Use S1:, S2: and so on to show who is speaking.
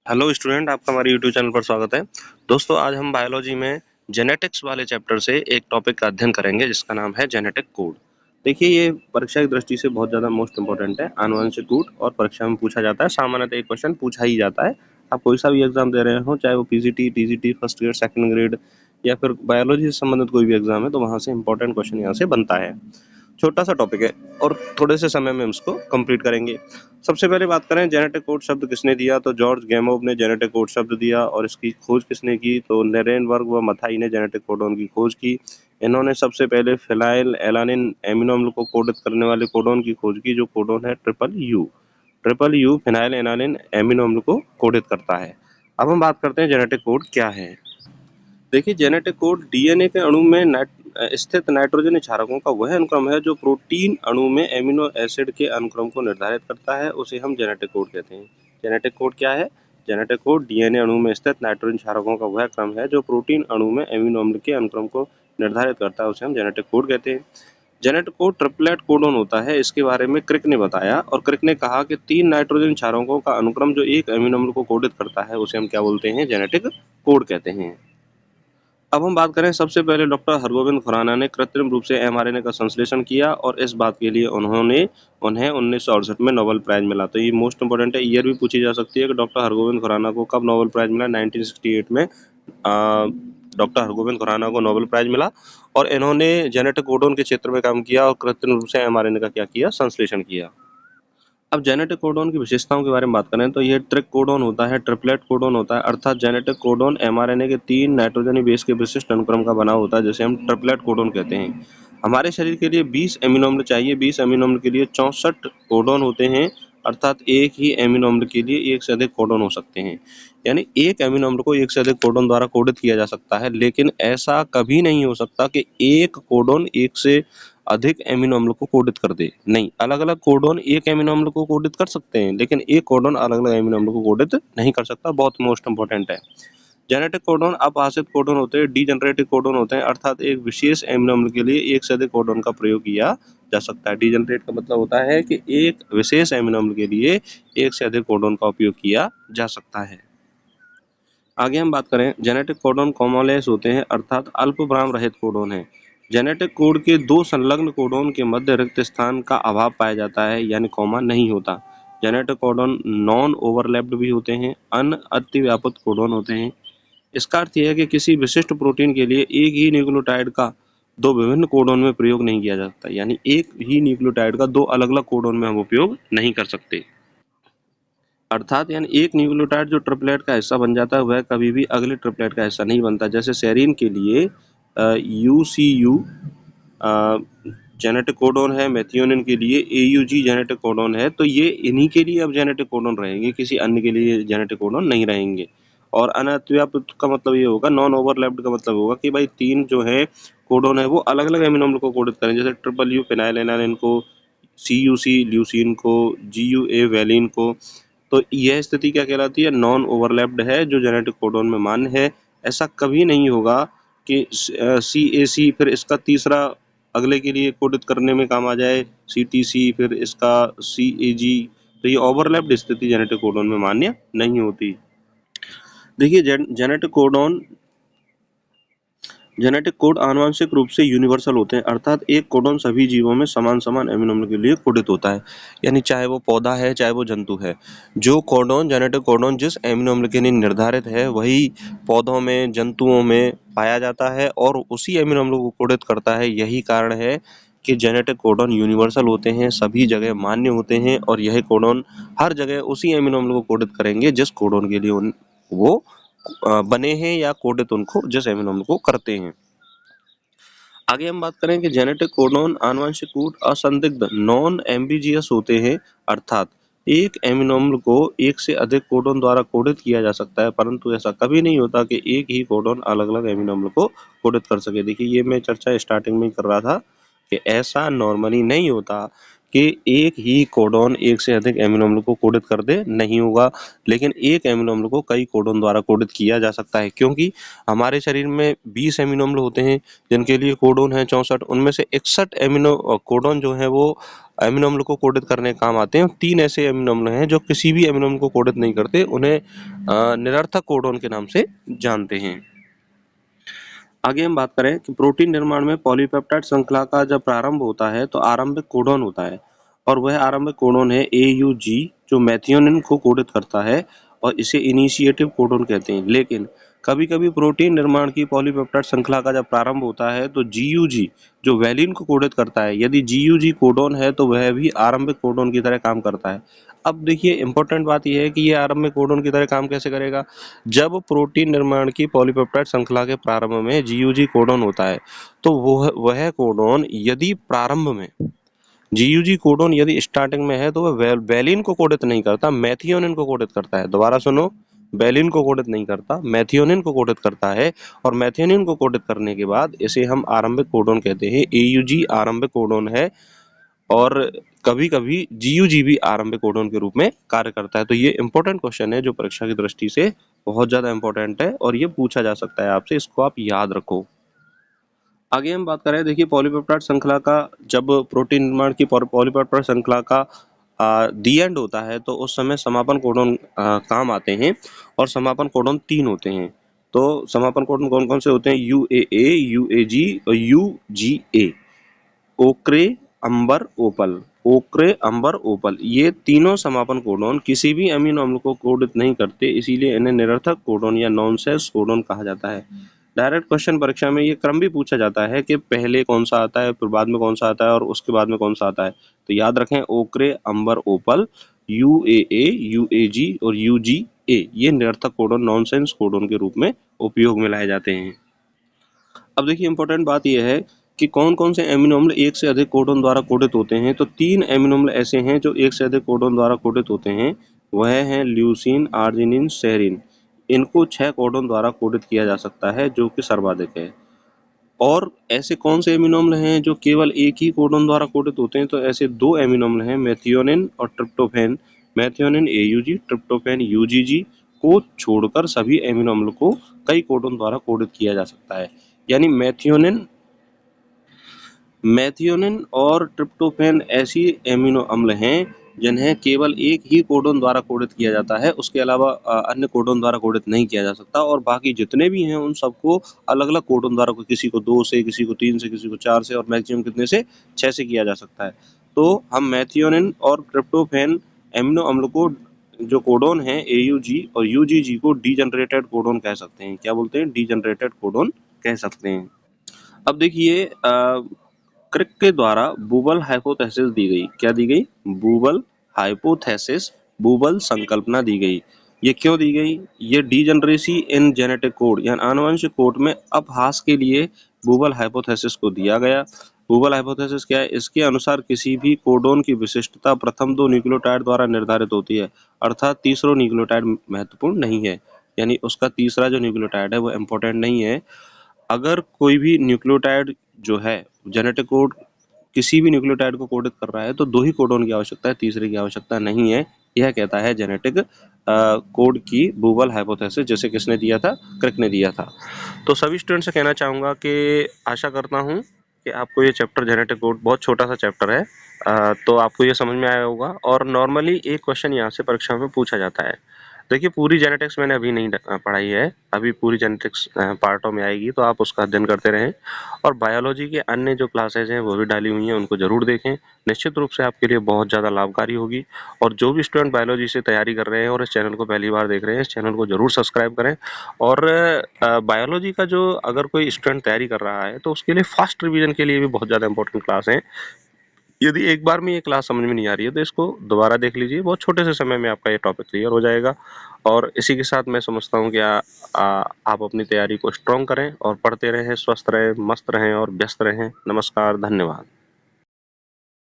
S1: Hello student, आपका हमारे YouTube channel पर स्वागत है। दोस्तों, आज हम बायोलॉजी में जेनेटिक्स वाले चैप्टर से एक टॉपिक का अध्ययन करेंगे जिसका नाम है जेनेटिक कोड। देखिए, ये परीक्षा की दृष्टि से बहुत ज़्यादा मोस्ट इंपॉर्टेंट है, आनुवंशिक कोड, और परीक्षा में पूछा जाता है। सामान्यतः एक क्वेश्चन पूछा ही जाता है। आप कोई सा भी एग्जाम दे रहे हो, चाहे वो PGT, TGT, first grade, second grade या फिर बायोलॉजी से संबंधित कोई भी एग्जाम है, तो वहाँ से इंपॉर्टेंट क्वेश्चन यहाँ से बनता है। छोटा सा टॉपिक है और थोड़े से समय में हम इसको कंप्लीट करेंगे। सबसे पहले बात करें जेनेटिक कोड शब्द किसने दिया, तो जॉर्ज गेमोव ने जेनेटिक कोड शब्द दिया। और इसकी खोज किसने की, तो नेरेनबर्ग व मथाई ने जेनेटिक कोडोन की खोज की। इन्होंने सबसे पहले फिनाइल एलानिन एमिनो अम्ल को कोडित करने वाले कोडोन की खोज की, जो कोडोन है triple U phenyl alanine amino अम्ल को कोडित करता है। अब हम बात करते हैं जेनेटिक कोड क्या है। देखिए, जेनेटिक कोड डीएनए के अणु में स्थित नाइट्रोजन क्षारकों का वह अनुक्रम है जो प्रोटीन अणु में एमिनो एसिड के अनुक्रम को निर्धारित करता है, उसे हम जेनेटिक कोड कहते हैं। जेनेटिक कोड क्या है? जेनेटिक कोड डीएनए अणु में स्थित नाइट्रोजन क्षारकों का वह क्रम है जो प्रोटीन अणु में एमिनो अम्ल के अनुक्रम को निर्धारित करता है, उसे हम जेनेटिक कोड कहते हैं। जेनेटिक कोड ट्रिपलेट कोडोन होता है। इसके बारे में क्रिक ने बताया, और क्रिक ने कहा कि 3 नाइट्रोजन क्षारकों का अनुक्रम जो एक एमिनो अम्ल को कोडित करता है, उसे हम क्या बोलते हैं? जेनेटिक कोड कहते हैं। अब हम बात करें, सबसे पहले डॉक्टर हरगोविंद खुराना ने कृत्रिम रूप से एमआरएनए का संश्लेषण किया, और इस बात के लिए उन्हें 1968 में नोबेल प्राइज मिला। तो ये मोस्ट इंपोर्टेंट है, ईयर भी पूछी जा सकती है कि डॉक्टर हरगोविंद खुराना को कब नोबेल प्राइज मिला। 1968 में डॉक्टर हरगोविंद खुराना को नोबेल प्राइज मिला, और इन्होंने जेनेटिक कोडोन के क्षेत्र में काम किया और कृत्रिम रूप से एमआरएनए का क्या किया? संश्लेषण किया। अब जेनेटिक कोडोन की विशेषताओं के बारे में बात करें तो ये ट्रिक कोडोन होता है, ट्रिपलेट कोडोन होता है, अर्थात जेनेटिक कोडोन एमआरएनए के 3 नाइट्रोजनी बेस के विशिष्ट अनुक्रम का बना होता है, जिसे हम ट्रिपलेट कोडोन कहते हैं। हमारे शरीर के लिए 20 एमिनो अम्ल चाहिए। 20 एमिनो अम्ल के लिए 64 कोडोन होते हैं, अर्थात एक ही एमिनो अम्ल के लिए एक से अधिक कोडोन हो सकते हैं। यानी एक एमिनो अम्ल को एक से अधिक कोडोन द्वारा कोडित किया जा सकता है, लेकिन ऐसा कभी नहीं हो सकता कि एक कोडोन एक से अधिक एमिनो अम्ल को कोडित कर दे। नहीं, अलग-अलग कोडोन एक एमिनो अम्ल को कोडित कर सकते हैं, लेकिन एक कोडोन अलग-अलग एमिनो अम्ल को कोडित नहीं कर सकता। बहुत मोस्ट इंपॉर्टेंट है। जेनेटिक कोडोन अपाशित कोडोन होते हैं, डीजेनरेटिव कोडोन होते हैं, अर्थात एक विशेष एमिनो अम्ल के लिए एक से अधिक कोडोन का प्रयोग किया जा सकता है। डीजेनरेट का मतलब होता है कि एक विशेष एमिनो अम्ल के लिए एक से अधिक कोडोन का उपयोग किया जा सकता है। आगे हम बात करें, जेनेटिक कोडोन कॉमोलेस होते हैं, अर्थात अल्पविराम रहित कोडोन है। जेनेटिक कोड के 2 संलग्न कोडोन के मध्य रिक्त स्थान का अभाव पाया जाता है, यानी कॉमा नहीं होता। जेनेटिक कोडोन नॉन ओवरलैप्ड भी होते हैं, अतिव्याप्त कोडोन होते हैं। इसका अर्थ यह है कि किसी विशिष्ट प्रोटीन के लिए एक ही न्यूक्लियोटाइड का 2 विभिन्न कोडोन में प्रयोग नहीं किया जा सकता, यानी एक ही न्यूक्लियोटाइड का 2 अलग-अलग कोडोन में हम उपयोग नहीं कर सकते। अर्थात यानी एक न्यूक्लियोटाइड जो ट्रिपलेट का हिस्सा बन जाता है, वह कभी भी अगले ट्रिपलेट का हिस्सा नहीं बनता। जैसे सेरीन के लिए यूसीयू जेनेटिक कोडोन है, मेथियोनिन के लिए एयूजी जेनेटिक कोडोन है, तो ये इन्हीं के लिए अब जेनेटिक कोडोन रहेंगे, किसी अन्य के लिए जेनेटिक कोडोन नहीं रहेंगे। और अनअतिव्याप्त का मतलब ये होगा, नॉन ओवरलैप्ड का मतलब होगा कि भाई 3 जो है कोडोन है वो अलग-अलग एमिनो अम्ल को कोडित करें, जैसे ट्रिपल यू फिनाइलएलानिन को, सीयूसी ल्यूसीन को, जीयूए वैलिन को। तो यह स्थिति क्या कहलाती है? नॉन ओवरलैप्ड है, जो जेनेटिक कोडोन में मान्य है। ऐसा कभी नहीं होगा कि CAC फिर इसका तीसरा अगले के लिए कोडित करने में काम आ जाए, CTC फिर इसका CAG। तो ये ओवरलैप्ड स्थिति जेनेटिक कोडोन में मान्य नहीं होती। देखिए, जेनेटिक कोड आनुवंशिक रूप से यूनिवर्सल होते हैं, अर्थात एक कोडोन सभी जीवों में समान एमिनो अम्ल के लिए कोडित होता है, यानी चाहे वो पौधा है चाहे वो जंतु है। जो कोडोन जेनेटिक कोडोन जिस एमिनो अम्ल के लिए निर्धारित है, वही पौधों में, जंतुओं में पाया जाता है और उसी एमिनो अम्ल को कोडित करता है। यही कारण है कि जेनेटिक कोडोन यूनिवर्सल होते हैं, सभी जगह मान्य होते हैं, और यह कोडोन हर जगह उसी एमिनो अम्ल को कोडित करेंगे जिस कोडोन के लिए वो बने हैं या कोडित उनको जिस एमिनो अम्ल को करते हैं। आगे हम बात करें कि जेनेटिक कोडोन आनुवंशिक कोड असंदिग्ध नॉन एम्बिजियस होते हैं, अर्थात एक एमिनो अम्ल को एक से अधिक कोडोन द्वारा कोडित किया जा सकता है, परंतु ऐसा कभी नहीं होता कि एक ही कोडोन अलग-अलग एमिनो अम्ल को कोडित कर सके। देखिए, ये मैं चर्चा स्टार्टिंग में ही कर रहा था कि ऐसा नॉर्मली नहीं होता कि एक ही कोडोन एक से अधिक एमिनो अम्ल को कोडित कर दे, नहीं होगा। लेकिन एक एमिनो अम्ल को कई कोडोन द्वारा कोडित किया जा सकता है, क्योंकि हमारे शरीर में 20 एमिनो अम्ल होते हैं जिनके लिए कोडोन है 64। उनमें से 61 एमिनो कोडोन जो है वो अमीनो अम्ल को कोडित करने के काम आते हैं। 3 ऐसे अमीनो अम्ल हैं जो किसी भी अमीनो अम्ल को कोडित नहीं करते, उन्हें निरर्थक कोडोन के नाम से जानते हैं। आगे हम बात करें कि प्रोटीन निर्माण में पॉलीपेप्टाइड श्रृंखला का जब प्रारंभ होता है तो आरंभिक कोडोन होता है, और वह आरंभिक कोडोन है AUG, जो मेथियोनिन को कोडित करता है, और इसे इनिशिएटिव कोडोन कहते हैं। लेकिन कभी-कभी प्रोटीन निर्माण की पॉलीपेप्टाइड श्रृंखला का जब प्रारंभ होता है तो GUG, जो वैलिन को कोडित करता है, यदि GUG कोडोन है तो वह भी आरंभिक कोडोन की तरह काम करता है। अब देखिए इंपॉर्टेंट बात यह है कि ये आरंभिक कोडोन की तरह काम कैसे करेगा। जब प्रोटीन निर्माण की पॉलीपेप्टाइड श्रृंखला के प्रारंभ में GUG कोडोन होता है तो वह कोडोन यदि प्रारंभ में GUG कोडोन यदि स्टार्टिंग में है तो वह वैलिन को कोडित नहीं करता, मेथियोनिन को कोडित करता है। दोबारा सुनो, वैलिन को कोडित नहीं करता, मेथियोनिन को कोडित करता है, और मेथियोनिन को कोडित करने के बाद इसे हम आरंभिक कोडोन कहते हैं। AUG आरंभिक कोडोन है, और कभी-कभी GUG भी आरंभिक कोडोन के रूप में कार्य करता है। तो ये इंपॉर्टेंट क्वेश्चन है जो परीक्षा की दृष्टि से बहुत ज्यादा इंपॉर्टेंट है, और ये पूछा जा सकता है आपसे, इसको आप याद रखो। आगे हम बात करें, देखिए पॉलीपेप्टाइड श्रृंखला का जब प्रोटीन निर्माण की पॉलीपेप्टाइड श्रृंखला का दी एंड होता है तो उस समय समापन कोडोन काम आते हैं, और समापन कोडोन 3 होते हैं। तो समापन कोडोन कौन कौन से होते हैं? UAA, UAG और UGA। ओक्रे, अंबर, ओपल। ओक्रे, अंबर, ओपल, ये तीनों समापन कोडोन किसी भी अमीनो अम्ल को कोडित नहीं करते, इसीलिए इन्हें निरर्थक कोडोन या नॉनसेंस कोडोन कहा जाता है। डायरेक्ट क्वेश्चन परीक्षा में ये क्रम भी पूछा जाता है कि पहले कौन सा आता है, फिर बाद में कौन सा आता है, और उसके बाद में कौन सा आता है। तो याद रखें, ओक्रे, अंबर, ओपल, UAA, UAG और UGA ये निरर्थक कोडोन, नॉनसेंस कोडोन के रूप में उपयोग में लाए जाते हैं। अब देखिए इंपॉर्टेंट बात यह है कि कौन कौन से एमिनो अम्ल एक से अधिक कोडोन द्वारा कोडित होते हैं। तो 3 एमिनो अम्ल ऐसे हैं जो एक से अधिक कोडोन द्वारा कोडित होते हैं, वह हैं ल्यूसीन, आर्जिनिन, सेरीन। इनको 6 कोडोन द्वारा कोडित किया जा सकता है, जो कि सर्वाधिक है। और ऐसे कौन से एमिनो अम्ल हैं जो केवल एक ही कोडोन द्वारा कोडित होते हैं? तो ऐसे 2 एमिनो अम्ल हैं, मेथियोनिन और tryptophan. Methionine AUG, tryptophan UGG को छोड़कर सभी एमिनो अम्ल को कई कोडोन द्वारा कोडित किया जा सकता है। यानी मेथियोनिन और ट्रिप्टोफैन ऐसी एमिनो अम्ल हैं जिन्हें केवल एक ही कोडोन द्वारा कोडित किया जाता है, उसके अलावा अन्य कोडोन द्वारा कोडित नहीं किया जा सकता। और बाकी जितने भी हैं उन सबको अलग अलग कोडोन द्वारा, किसी को 2 से, किसी को 3 से, किसी को 4 से, और मैक्सिमम कितने से? 6 से किया जा सकता है। तो हम मेथियोनिन और ट्रिप्टोफैन एमिनो अम्ल को जो कोडोन है AUG और UGG को डीजनरेटेड कोडोन कह सकते हैं। क्या बोलते हैं? डीजनरेटेड कोडोन कह सकते हैं। अब देखिए क्रिक के द्वारा बूबल हाइपोथेसिस दी गई। क्या दी गई? बूबल हाइपोथेसिस, बूबल संकल्पना दी गई। ये क्यों दी गई? ये डीजनरेसी इन जेनेटिक कोड या आनुवंशिक कोड में अपहास के लिए बूबल हाइपोथेसिस को दिया गया। बूबल हाइपोथेसिस क्या है? इसके अनुसार किसी भी कोडोन की विशिष्टता प्रथम 2 न्यूक्लियोटाइड द्वारा निर्धारित होती है, अर्थात तीसरा न्यूक्लियोटाइड महत्वपूर्ण नहीं है। यानी उसका तीसरा जो न्यूक्लियोटाइड है वो इम्पोर्टेंट नहीं है। अगर कोई भी न्यूक्लियोटाइड जो है जेनेटिक कोड किसी भी न्यूक्लियोटाइड को कोडित कर रहा है तो 2 ही कोडोन की आवश्यकता है, तीसरे की आवश्यकता नहीं है। यह कहता है जेनेटिक कोड की बूबल हाइपोथेसिस, जैसे किसने दिया था? क्रिक ने दिया था। तो सभी स्टूडेंट से कहना चाहूंगा कि आशा करता हूं कि आपको ये चैप्टर जेनेटिक कोड, बहुत छोटा सा चैप्टर है, तो आपको ये समझ में आया होगा। और नॉर्मली एक क्वेश्चन यहाँ से परीक्षा में पूछा जाता है। देखिए पूरी जेनेटिक्स मैंने अभी नहीं पढ़ाई है, अभी पूरी जेनेटिक्स पार्टों में आएगी, तो आप उसका अध्ययन करते रहें। और बायोलॉजी के अन्य जो क्लासेज हैं वो भी डाली हुई हैं, उनको जरूर देखें, निश्चित रूप से आपके लिए बहुत ज़्यादा लाभकारी होगी। और जो भी स्टूडेंट बायोलॉजी से तैयारी कर रहे हैं और इस चैनल को पहली बार देख रहे हैं, इस चैनल को जरूर सब्सक्राइब करें। और बायोलॉजी का जो अगर कोई स्टूडेंट तैयारी कर रहा है तो उसके लिए फास्ट रिवीजन के लिए भी बहुत ज़्यादा इंपॉर्टेंट क्लास है। यदि एक बार में ये क्लास समझ में नहीं आ रही है तो इसको दोबारा देख लीजिए, बहुत छोटे से समय में आपका ये टॉपिक क्लियर हो जाएगा। और इसी के साथ मैं समझता हूँ कि आप अपनी तैयारी को स्ट्रॉन्ग करें और पढ़ते रहें, स्वस्थ रहें, मस्त रहें और व्यस्त रहें। नमस्कार, धन्यवाद।